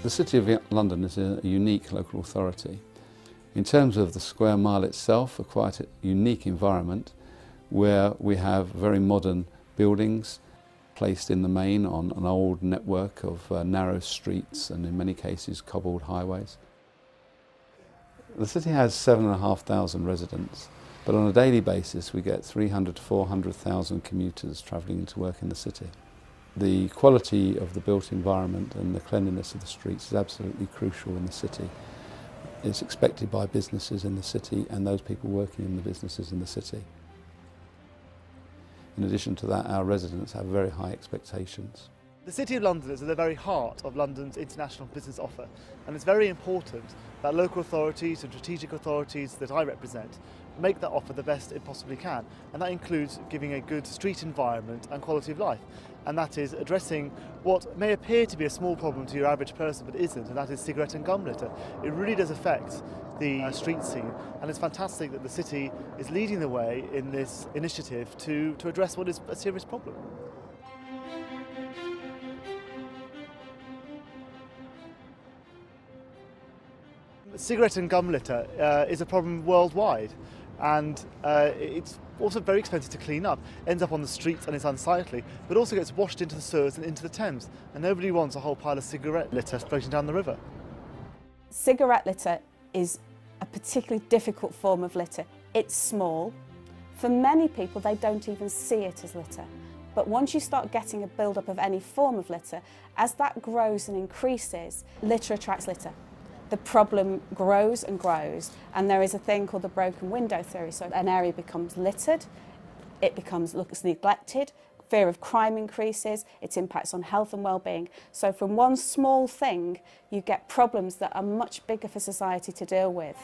The City of London is a unique local authority. In terms of the square mile itself, a quite unique environment where we have very modern buildings placed in the main on an old network of narrow streets and in many cases cobbled highways. The city has 7,500 residents, but on a daily basis we get 300 to 400,000 commuters travelling to work in the city. The quality of the built environment and the cleanliness of the streets is absolutely crucial in the city. It's expected by businesses in the city and those people working in the businesses in the city. In addition to that, our residents have very high expectations. The City of London is at the very heart of London's international business offer, and it's very important that local authorities and strategic authorities that I represent make that offer the best it possibly can, and that includes giving a good street environment and quality of life, and that is addressing what may appear to be a small problem to your average person but isn't, and that is cigarette and gum litter. It really does affect the street scene, and it's fantastic that the city is leading the way in this initiative to address what is a serious problem. Cigarette and gum litter is a problem worldwide, and it's also very expensive to clean up. Ends up on the streets and it's unsightly, but also gets washed into the sewers and into the Thames, and nobody wants a whole pile of cigarette litter floating down the river. Cigarette litter is a particularly difficult form of litter. It's small. For many people, they don't even see it as litter. But once you start getting a build-up of any form of litter, as that grows and increases, litter attracts litter. The problem grows and grows, and there is a thing called the broken window theory. So an area becomes littered, looks neglected, fear of crime increases, its impacts on health and well-being. So from one small thing, you get problems that are much bigger for society to deal with.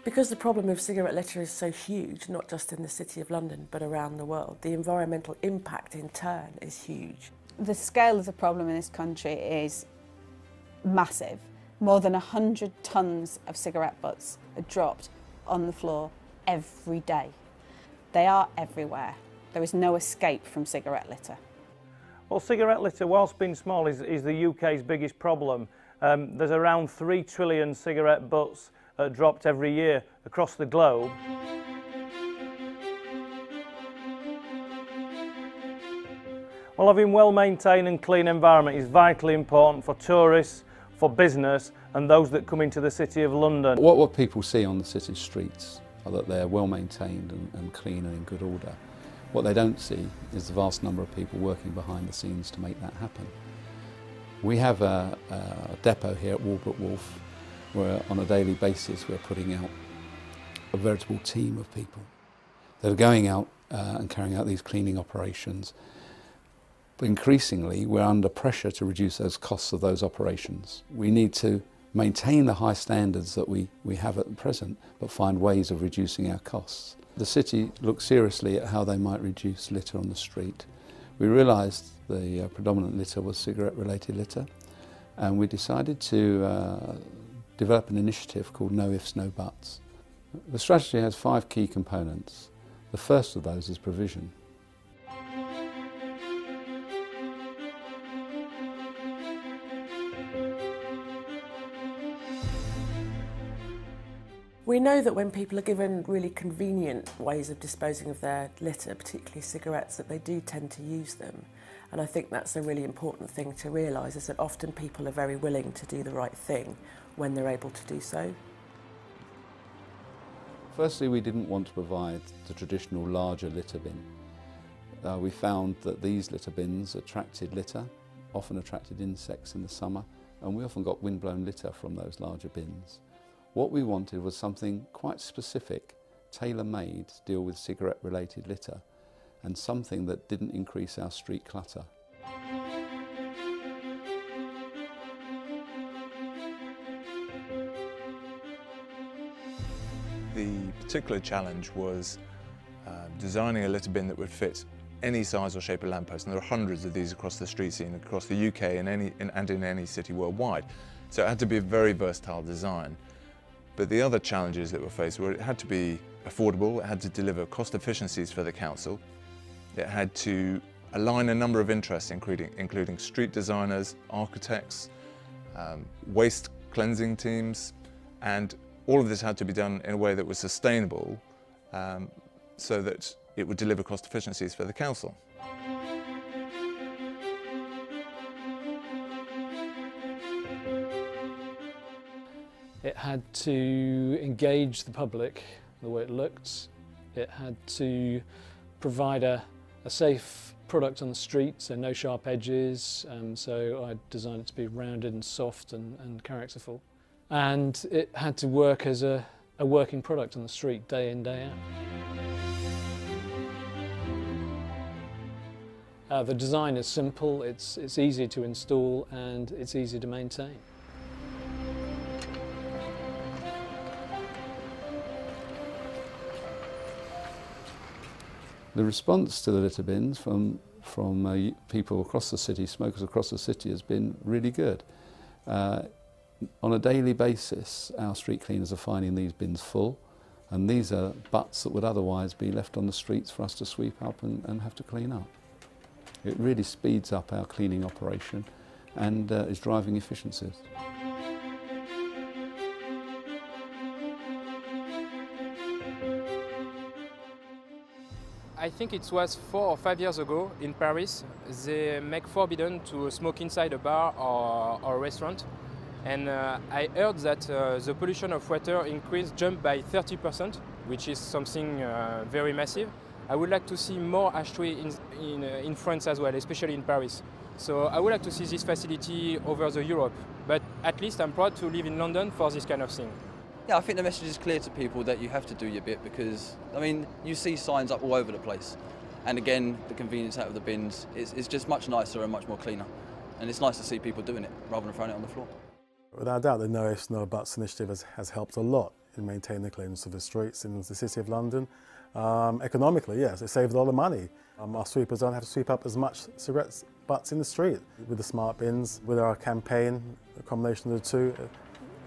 Because the problem of cigarette litter is so huge, not just in the City of London, but around the world, the environmental impact in turn is huge. The scale of the problem in this country is massive. More than 100 tonnes of cigarette butts are dropped on the floor every day. They are everywhere. There is no escape from cigarette litter. Well, cigarette litter, whilst being small, is the UK's biggest problem. There's around 3 trillion cigarette butts dropped every year across the globe. Well, having well-maintained and clean environment is vitally important for tourists, for business and those that come into the City of London. What people see on the city streets are that they're well-maintained and clean and in good order. What they don't see is the vast number of people working behind the scenes to make that happen. We have a depot here at Walbrook Wharf where on a daily basis we're putting out a veritable team of people that are going out and carrying out these cleaning operations. But increasingly, we're under pressure to reduce those costs of those operations. We need to maintain the high standards that we have at present, but find ways of reducing our costs. The city looks seriously at how they might reduce litter on the street. We realised the predominant litter was cigarette-related litter, and we decided to develop an initiative called No Ifs, No Buts. The strategy has 5 key components. The first of those is provision. We know that when people are given really convenient ways of disposing of their litter, particularly cigarettes, that they do tend to use them. And I think that's a really important thing to realise, is that often people are very willing to do the right thing when they're able to do so. Firstly, we didn't want to provide the traditional larger litter bin. We found that these litter bins attracted litter, often attracted insects in the summer, and we often got windblown litter from those larger bins. What we wanted was something quite specific, tailor-made to deal with cigarette-related litter, and something that didn't increase our street clutter. particular challenge was designing a litter bin that would fit any size or shape of lamppost, and there are hundreds of these across the street scene across the UK and in any city worldwide. So it had to be a very versatile design. But the other challenges that were faced were it had to be affordable, it had to deliver cost efficiencies for the council, it had to align a number of interests including street designers, architects, waste cleansing teams, and all of this had to be done in a way that was sustainable so that it would deliver cost efficiencies for the council. It had to engage the public the way it looked. It had to provide a safe product on the street, so no sharp edges, so I designed it to be rounded and soft and characterful. And it had to work as a working product on the street day in, day out. The design is simple, it's easy to install and it's easy to maintain. The response to the litter bins from people across the city, smokers across the city, has been really good. On a daily basis, our street cleaners are finding these bins full, and these are butts that would otherwise be left on the streets for us to sweep up and have to clean up. It really speeds up our cleaning operation and is driving efficiencies. I think it was 4 or 5 years ago in Paris. They make forbidden to smoke inside a bar or a restaurant. And I heard that the pollution of water jumped by 30%, which is something very massive. I would like to see more ashtray in France as well, especially in Paris. So I would like to see this facility over the Europe. But at least I'm proud to live in London for this kind of thing. Yeah, I think the message is clear to people that you have to do your bit because, I mean, you see signs up all over the place. And again, the convenience out of the bins is just much nicer and much more cleaner. And it's nice to see people doing it rather than throwing it on the floor. Without doubt, the No Ifs, No Buts initiative has helped a lot in maintaining the cleanliness of the streets in the City of London. Economically, yes, it saves a lot of money. Our sweepers don't have to sweep up as much cigarette butts in the street. With the smart bins, with our campaign, a combination of the two,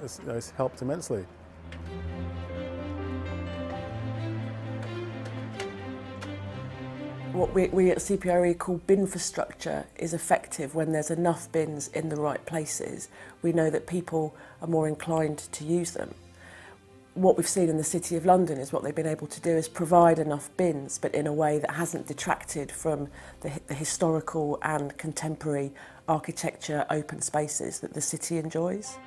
it's helped immensely. What we at CPRE call bin infrastructure is effective when there's enough bins in the right places. We know that people are more inclined to use them. What we've seen in the City of London is what they've been able to do is provide enough bins, but in a way that hasn't detracted from the historical and contemporary architecture open spaces that the city enjoys.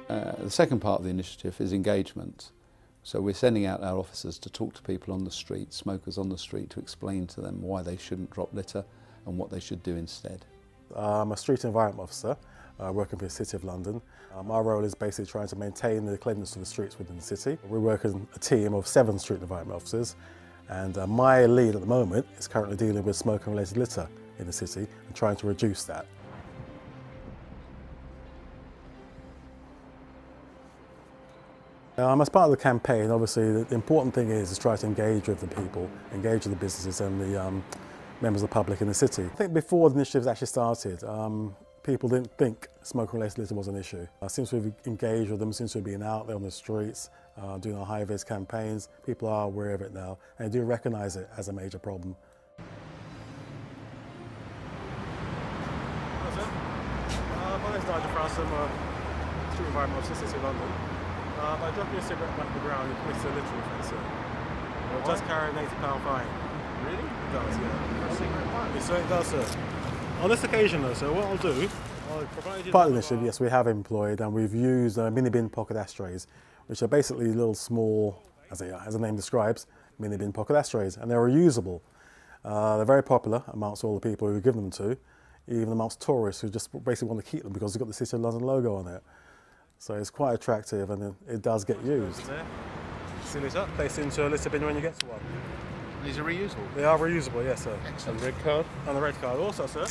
The second part of the initiative is engagement. So we're sending out our officers to talk to people on the street, smokers on the street, to explain to them why they shouldn't drop litter and what they should do instead. I'm a street environment officer working for the City of London. Our role is basically trying to maintain the cleanliness of the streets within the city. We work as a team of 7 street environment officers, and my lead at the moment is currently dealing with smoking-related litter in the city and trying to reduce that. As part of the campaign, obviously, the important thing is try to engage with the people, engage with the businesses and the members of the public in the city. I think before the initiatives actually started, people didn't think smoking-related litter was an issue. Since we've engaged with them, since we've been out there on the streets, doing our high-vis campaigns, people are aware of it now and do recognise it as a major problem. My name's Nigel Frowson, street environment officer, City of London. By dropping a cigarette back to the ground, you commit a littering offence, sir. It does carry an £80 fine. Really? It does, yeah. For a cigarette butt? Yes, sir, it does, sir. On this occasion, though, sir, what I'll do, I'll provide you... Part of the initiative, yes, we have employed and we've used mini bin pocket ashtrays, which are basically little small, as the name describes, mini bin pocket ashtrays, and they're reusable. They're very popular amongst all the people who give them to, even amongst tourists who just basically want to keep them because they've got the City of London logo on it. So it's quite attractive and it does get used. Seal it up, place it into a litter bin when you get to one. These are reusable? They are reusable, yes, sir. Excellent. And the red card? And the red card also, sir.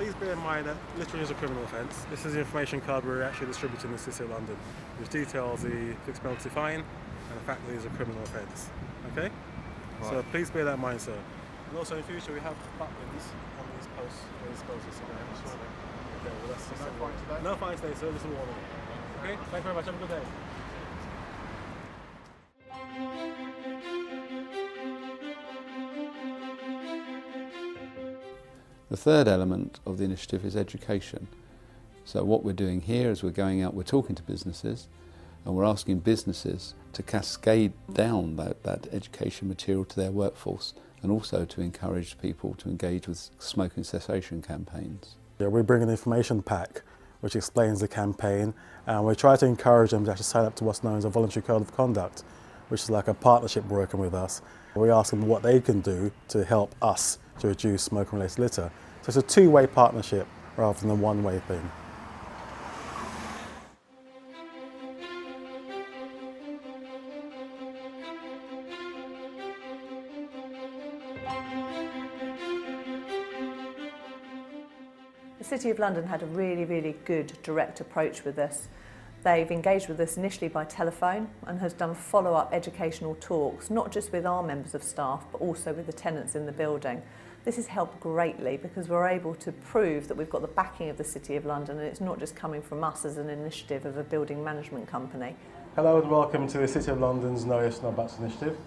Please bear in mind that littering is a criminal offence. This is the information card we're actually distributing in the City of London, which details the fixed penalty fine and the fact that it is a criminal offence. Okay? Right. So please bear that in mind, sir. And also in future we have buttons on these posts for disposal cigarettes. Okay, well that's just no fine today? No fine today, sir, just a warning. Okay, thank you very much, have a good day. The third element of the initiative is education. So what we're doing here is we're going out, we're talking to businesses, and we're asking businesses to cascade down that education material to their workforce, and also to encourage people to engage with smoking cessation campaigns. Yeah, we bring an information pack which explains the campaign, and we try to encourage them to actually sign up to what's known as a voluntary code of conduct, which is like a partnership working with us. We ask them what they can do to help us to reduce smoking-related litter. So it's a two-way partnership rather than a one-way thing. The City of London had a really good direct approach with us. They've engaged with us initially by telephone and has done follow-up educational talks, not just with our members of staff, but also with the tenants in the building. This has helped greatly because we're able to prove that we've got the backing of the City of London, and it's not just coming from us as an initiative of a building management company. Hello and welcome to the City of London's No Ifs No Buts initiative.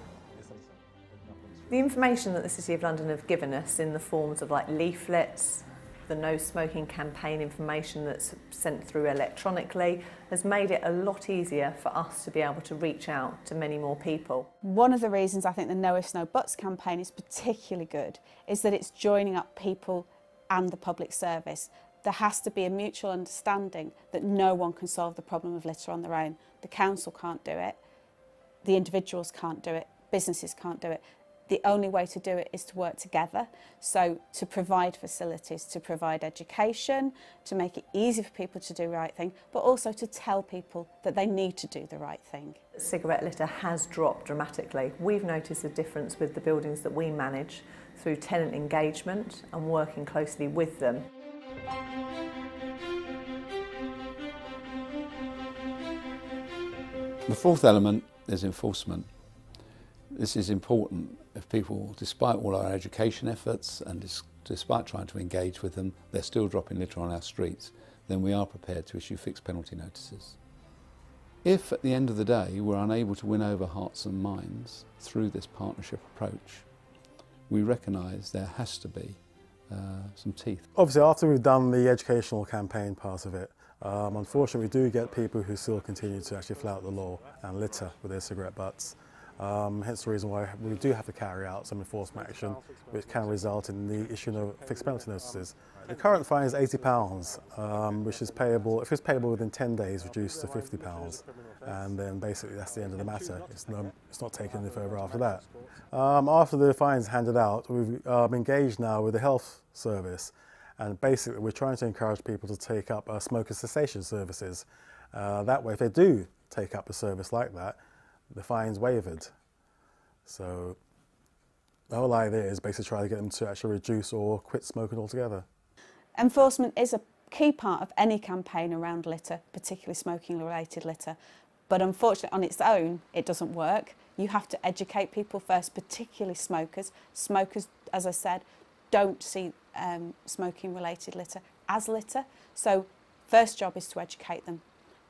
The information that the City of London have given us in the forms of like leaflets, the no smoking campaign information that's sent through electronically has made it a lot easier for us to be able to reach out to many more people. One of the reasons I think the No Ifs No Buts campaign is particularly good is that it's joining up people and the public service. There has to be a mutual understanding that no one can solve the problem of litter on their own. The council can't do it, the individuals can't do it, businesses can't do it. The only way to do it is to work together. So to provide facilities, to provide education, to make it easy for people to do the right thing, but also to tell people that they need to do the right thing. Cigarette litter has dropped dramatically. We've noticed a difference with the buildings that we manage through tenant engagement and working closely with them. The fourth element is enforcement. This is important. If people, despite all our education efforts and despite trying to engage with them, they're still dropping litter on our streets, then we are prepared to issue fixed penalty notices. If at the end of the day we're unable to win over hearts and minds through this partnership approach, we recognise there has to be some teeth. Obviously, after we've done the educational campaign part of it, unfortunately we do get people who still continue to actually flout the law and litter with their cigarette butts. Hence the reason why we do have to carry out some enforcement action which can result in the issuing of fixed penalty notices. The current fine is £80, which is payable, if it's payable within 10 days, reduced to £50, and then basically that's the end of the matter. It's not taken any further after that. After the fine is handed out, we've engaged now with the health service, and basically we're trying to encourage people to take up smoker cessation services. That way, if they do take up a service like that, the fine's waived. So the whole idea is basically try to get them to actually reduce or quit smoking altogether. Enforcement is a key part of any campaign around litter, particularly smoking-related litter. But unfortunately, on its own, it doesn't work. You have to educate people first, particularly smokers. Smokers, as I said, don't see smoking-related litter as litter. So first job is to educate them.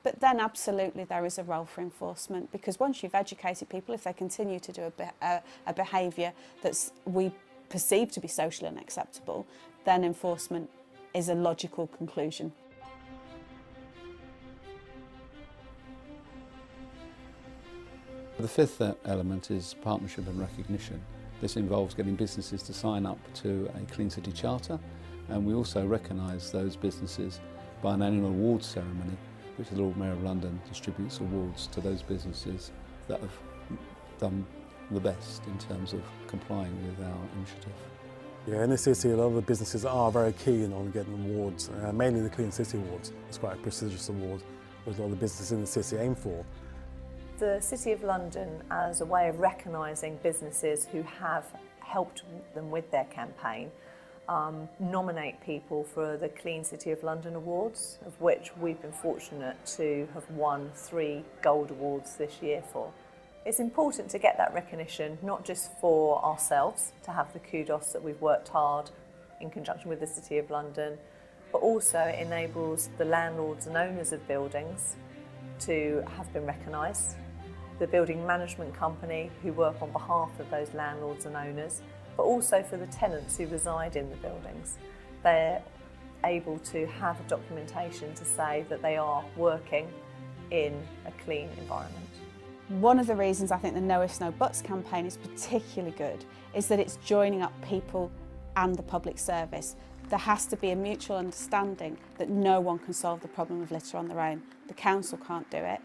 But then absolutely there is a role for enforcement, because once you've educated people, if they continue to do a behaviour that we perceive to be socially unacceptable, then enforcement is a logical conclusion. The fifth element is partnership and recognition. This involves getting businesses to sign up to a Clean City Charter, and we also recognise those businesses by an annual awards ceremony, which the Lord Mayor of London distributes awards to those businesses that have done the best in terms of complying with our initiative. Yeah, in the city, a lot of the businesses are very keen on getting awards, mainly the Clean City Awards. It's quite a prestigious award, which a lot of the businesses in the city aim for. The City of London, as a way of recognising businesses who have helped them with their campaign, nominate people for the Clean City of London Awards, of which we've been fortunate to have won 3 gold awards this year for. It's important to get that recognition, not just for ourselves, to have the kudos that we've worked hard in conjunction with the City of London, but also it enables the landlords and owners of buildings to have been recognised, the building management company who work on behalf of those landlords and owners, but also for the tenants who reside in the buildings. They're able to have documentation to say that they are working in a clean environment. One of the reasons I think the No Ifs No Buts campaign is particularly good is that it's joining up people and the public service. There has to be a mutual understanding that no one can solve the problem of litter on their own. The council can't do it,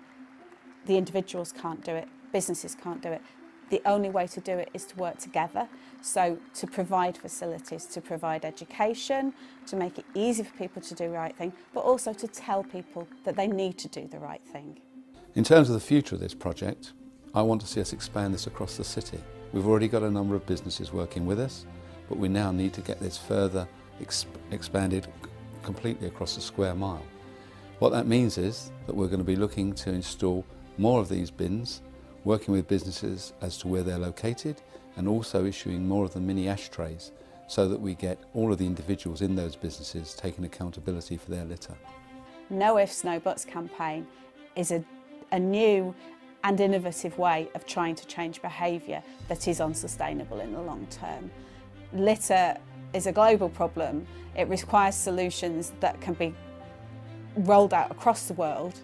the individuals can't do it, businesses can't do it. The only way to do it is to work together. So to provide facilities, to provide education, to make it easy for people to do the right thing, but also to tell people that they need to do the right thing. In terms of the future of this project, I want to see us expand this across the city. We've already got a number of businesses working with us, but we now need to get this further expanded completely across the square mile. What that means is that we're going to be looking to install more of these bins, working with businesses as to where they're located, and also issuing more of the mini ashtrays so that we get all of the individuals in those businesses taking accountability for their litter. No Ifs No Buts campaign is a new and innovative way of trying to change behaviour that is unsustainable in the long term. Litter is a global problem. It requires solutions that can be rolled out across the world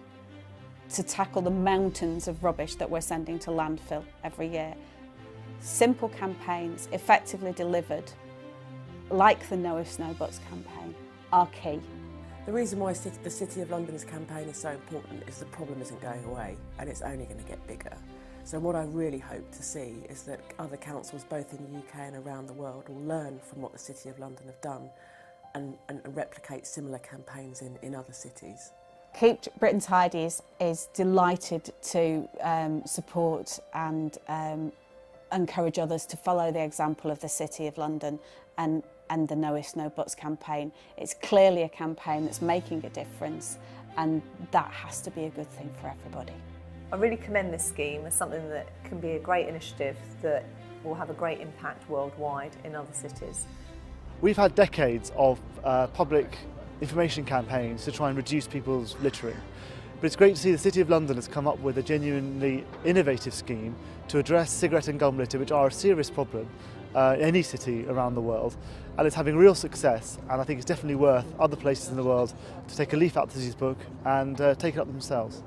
to tackle the mountains of rubbish that we're sending to landfill every year. Simple campaigns, effectively delivered, like the No Ifs No Buts campaign, are key. The reason why the City of London's campaign is so important is the problem isn't going away and it's only going to get bigger. So what I really hope to see is that other councils both in the UK and around the world will learn from what the City of London have done and replicate similar campaigns in other cities. Keep Britain Tidy is delighted to support and encourage others to follow the example of the City of London and the No Ifs No Buts campaign. It's clearly a campaign that's making a difference, and that has to be a good thing for everybody. I really commend this scheme as something that can be a great initiative that will have a great impact worldwide in other cities. We've had decades of public information campaigns to try and reduce people's littering. But it's great to see the City of London has come up with a genuinely innovative scheme to address cigarette and gum litter, which are a serious problem in any city around the world. And it's having real success, and I think it's definitely worth other places in the world to take a leaf out of this book and take it up themselves.